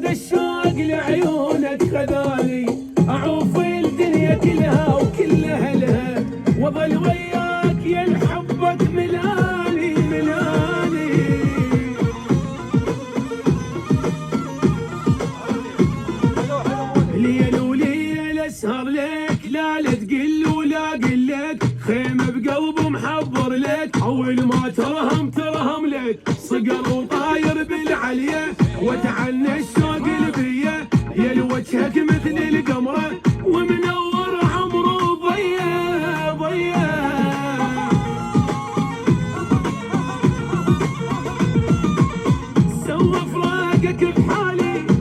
زاد الشوق لعيونك خذاني اعوف الدنيا كلها وكل اهلها واظل وياك يا الحبك ملاني ملاني. ليل وليل اسهر لك لا تقل ولا قل لك خيمه بقلب محضر لك اول ما ترهم ترهم لك صقر وطاير بالعليه وتعني